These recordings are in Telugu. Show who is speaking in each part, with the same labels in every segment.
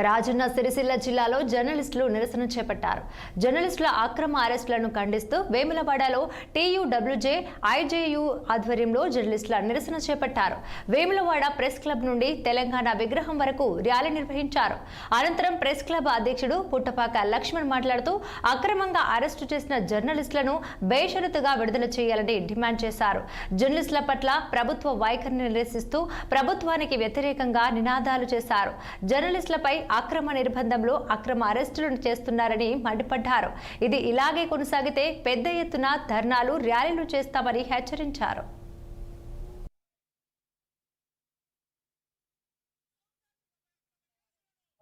Speaker 1: రాజన్న సిరిసిల్ల జిల్లాలో జర్నలిస్టులు నిరసన చేపట్టారు. జర్నలిస్టుల అక్రమ అరెస్టులను ఖండిస్తూ వేములవాడలో టీయూడబ్ల్యూజే ఐజేయు ఆధ్వర్యంలో జర్నలిస్టుల నిరసన చేపట్టారు. వేములవాడ ప్రెస్ క్లబ్ నుండి తెలంగాణ విగ్రహం వరకు ర్యాలీ నిర్వహించారు. అనంతరం ప్రెస్ క్లబ్ అధ్యక్షుడు పుట్టపాక లక్ష్మణ్ మాట్లాడుతూ అక్రమంగా అరెస్టు చేసిన జర్నలిస్టులను బేషరతుగా విడుదల చేయాలని డిమాండ్ చేశారు. జర్నలిస్టుల పట్ల ప్రభుత్వ వైఖరిని నిరసిస్తూ ప్రభుత్వానికి వ్యతిరేకంగా నినాదాలు చేశారు. జర్నలిస్టులపై అక్రమ నిర్బంధంలో అక్రమ అరెస్టులను చేస్తున్నారని మండిపడ్డారు. ఇది ఇలాగే కొనసాగితే పెద్ద ఎత్తున ధర్నాలు ర్యాలీలు చేస్తామని హెచ్చరించారు.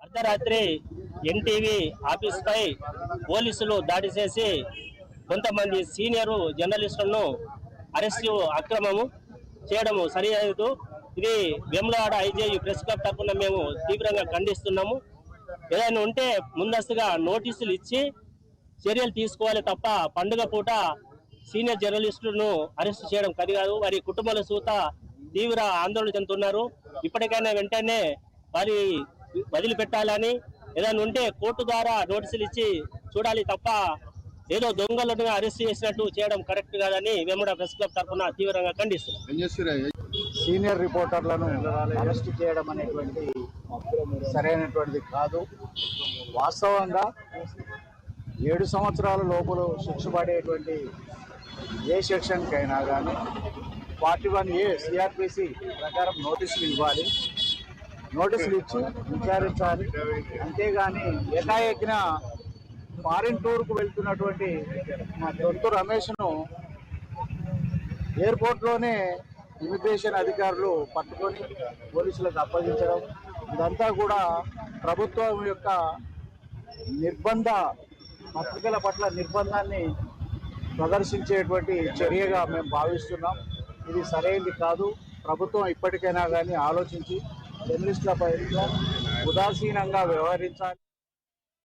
Speaker 2: అర్ధరాత్రి ఎన్టీవీ ఆఫీస్ పై పోలీసులు దాడి చేసి కొంతమంది సీనియర్ జర్నలిస్టులను అరెస్టు అక్రమము చేయడము సరికాదు. ఇది వేములవాడ ఐజేయు ప్రెస్ క్లబ్ తరఫున మేము తీవ్రంగా ఖండిస్తున్నాము. ఏదైనా ఉంటే ముందస్తుగా నోటీసులు ఇచ్చి చర్యలు తీసుకోవాలి తప్ప పండుగ పూట సీనియర్ జర్నలిస్టులను అరెస్ట్ చేయడం కాదు. వారి కుటుంబాల సూత తీవ్ర ఆందోళన చెందుతున్నారు. ఇప్పటికైనా వెంటనే వారి వదిలిపెట్టాలని, ఏదైనా ఉంటే కోర్టు ద్వారా నోటీసులు ఇచ్చి చూడాలి తప్ప ఏదో దొంగలను అరెస్ట్ చేసినట్టు చేయడం కరెక్ట్ కాదని వేములవాడ ప్రెస్ క్లబ్ తరఫున తీవ్రంగా ఖండిస్తున్నాం.
Speaker 3: సీనియర్ రిపోర్టర్లను అరెస్ట్ చేయడం అనేటువంటి సరైనటువంటిది కాదు. వాస్తవంగా 7 సంవత్సరాల లోపల శిక్ష పడేటువంటి ఏ సెక్షన్కైనా కానీ 41A సిఆర్పిసి ప్రకారం నోటీసులు ఇవ్వాలి, నోటీసులు ఇచ్చి విచారించాలి. అంతేగాని ఏకాఏకిన ఫారిన్ టూర్కు వెళ్తున్నటువంటి మా దొంతు రమేష్ను ఎయిర్పోర్ట్లోనే ఇమిగ్రేషన్ అధికారులు పట్టుకొని పోలీసులకు అప్పగించడం, ఇదంతా కూడా ప్రభుత్వం యొక్క నిర్బంధ పత్రికల పట్ల నిర్బంధాన్ని ప్రదర్శించేటువంటి చర్యగా మేము భావిస్తున్నాం. ఇది సరైనది కాదు. ప్రభుత్వం ఇప్పటికైనా కానీ ఆలోచించి జర్నలిస్టులపై ఉదాసీనంగా వ్యవహరించాలి.